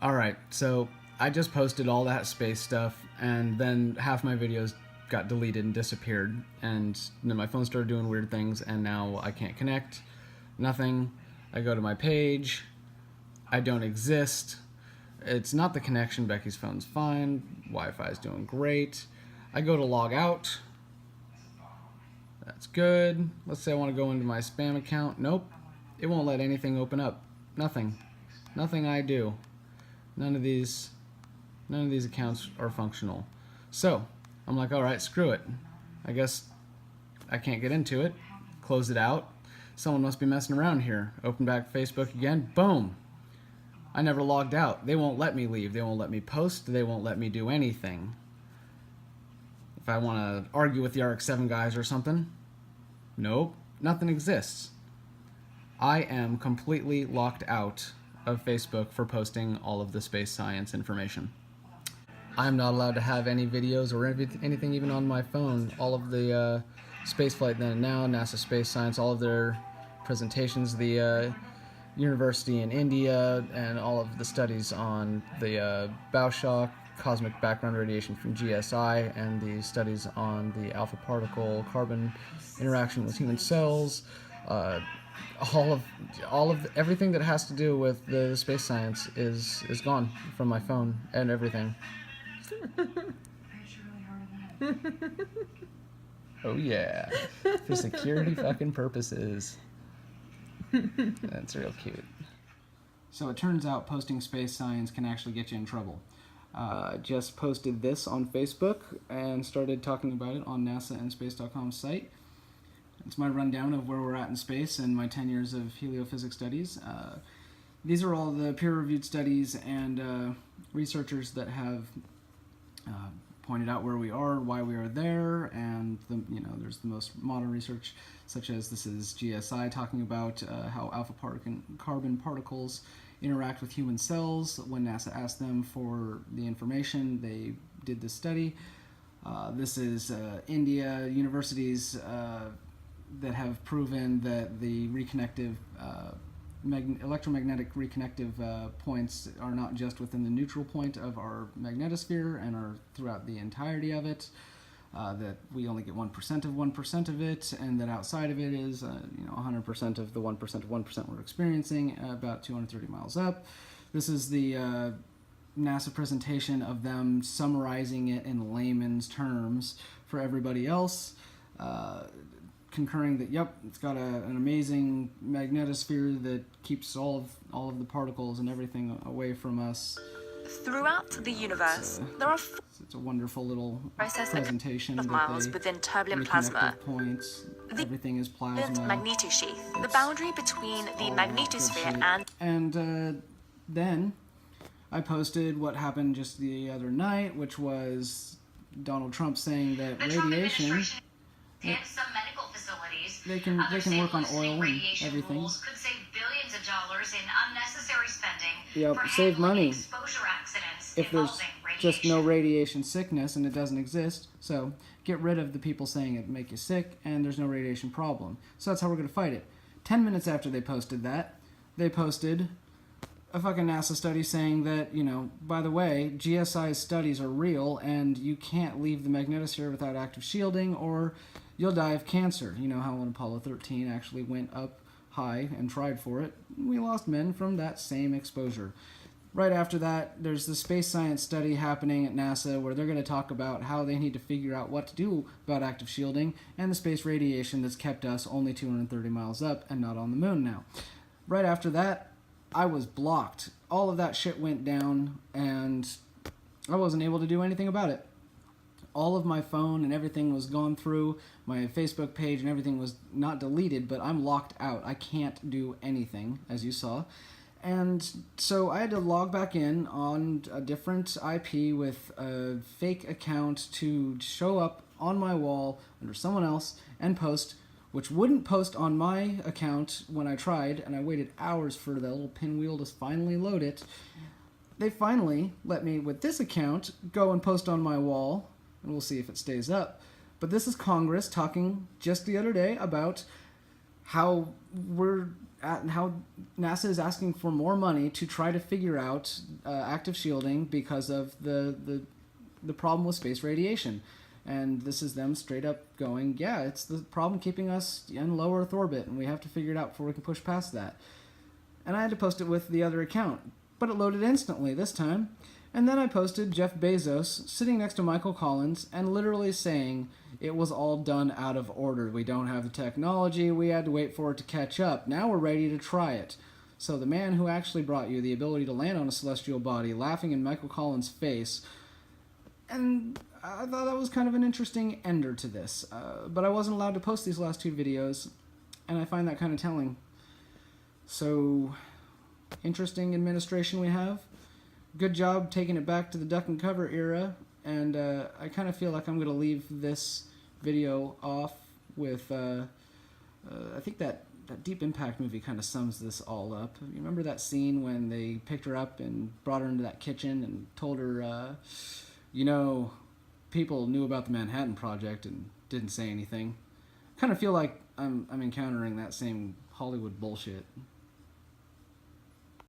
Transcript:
Alright, so I just posted all that space stuff, and then half my videos got deleted and disappeared, and then my phone started doing weird things, and now I can't connect. Nothing. I go to my page. I don't exist. It's not the connection. Becky's phone's fine. Wi-Fi is doing great. I go to log out. That's good. Let's say I want to go into my spam account. Nope. It won't let anything open up. Nothing. Nothing I do. None of these accounts are functional. So, I'm like, alright, screw it. I guess I can't get into it. Close it out. Someone must be messing around here. Open back Facebook again. Boom. I never logged out. They won't let me leave. They won't let me post. They won't let me do anything. If I want to argue with the RX-7 guys or something, nope, nothing exists. I am completely locked out of Facebook for posting all of the space science information. I'm not allowed to have any videos or anything even on my phone. All of the Spaceflight Then and Now, NASA Space Science, all of their presentations, the university in India, and all of the studies on the bow shock, cosmic background radiation from GSI, and the studies on the alpha particle carbon interaction with human cells. All of everything that has to do with the space science is gone from my phone and everything. Oh yeah, for security fucking purposes. That's real cute. So it turns out posting space science can actually get you in trouble. Just posted this on Facebook and started talking about it on NASA and Space.com's site. It's my rundown of where we're at in space and my 10 years of heliophysics studies. These are all the peer-reviewed studies and researchers that have pointed out where we are, why we are there, and there's the most modern research, such as this is GSI talking about how alpha carbon particles interact with human cells. When NASA asked them for the information, they did this study. This is India universities that have proven that the reconnective electromagnetic reconnective points are not just within the neutral point of our magnetosphere and are throughout the entirety of it, that we only get 1% of 1% of it, and that outside of it is 100% of the 1% of 1% we're experiencing, about 230 miles up. This is the NASA presentation of them summarizing it in layman's terms for everybody else, concurring that, yep, it's got an amazing magnetosphere that keeps all of the particles and everything away from us. Throughout the universe, there are it's a wonderful little process presentation of that miles they within turbulent plasma. Points, The everything is plasma. Magnetosheath, the boundary between the magnetosphere and then I posted what happened just the other night, which was Donald Trump saying that radiation and some medical facilities, they can work on oil and everything. Could save billions of dollars in unnecessary spending. Yep, for save money exposure accidents if there's involving just no radiation. radiation sickness and it doesn't exist. So get rid of the people saying it make you sick and there's no radiation problem. So that's how we're going to fight it. 10 minutes after they posted that, they posted a fucking NASA study saying that, by the way, GSI's studies are real and you can't leave the magnetosphere without active shielding or you'll die of cancer. You know how when Apollo 13 actually went up high and tried for it, we lost men from that same exposure. Right after that, there's the space science study happening at NASA where they're going to talk about how they need to figure out what to do about active shielding and the space radiation that's kept us only 230 miles up and not on the moon now. Right after that, I was blocked. All of that shit went down and I wasn't able to do anything about it. All of my phone and everything was gone through. My Facebook page and everything was not deleted, but I'm locked out. I can't do anything, as you saw. And so I had to log back in on a different IP with a fake account to show up on my wall under someone else and post, which wouldn't post on my account when I tried, and I waited hours for the little pinwheel to finally load it. They finally let me, with this account, go and post on my wall, and we'll see if it stays up. But this is Congress talking just the other day about how we're how NASA is asking for more money to try to figure out active shielding because of the problem with space radiation. And this is them straight up going, yeah, it's the problem keeping us in low Earth orbit, and we have to figure it out before we can push past that. And I had to post it with the other account, but it loaded instantly this time. And then I posted Jeff Bezos sitting next to Michael Collins and literally saying it was all done out of order. We don't have the technology. We had to wait for it to catch up. Now we're ready to try it. So the man who actually brought you the ability to land on a celestial body laughing in Michael Collins' face. And I thought that was kind of an interesting ender to this. But I wasn't allowed to post these last two videos, and I find that kind of telling. So, interesting administration we have. Good job taking it back to the duck and cover era, and I kind of feel like I'm going to leave this video off with, I think that Deep Impact movie kind of sums this all up. You remember that scene when they picked her up and brought her into that kitchen and told her, you know, people knew about the Manhattan Project and didn't say anything? Kind of feel like I'm encountering that same Hollywood bullshit.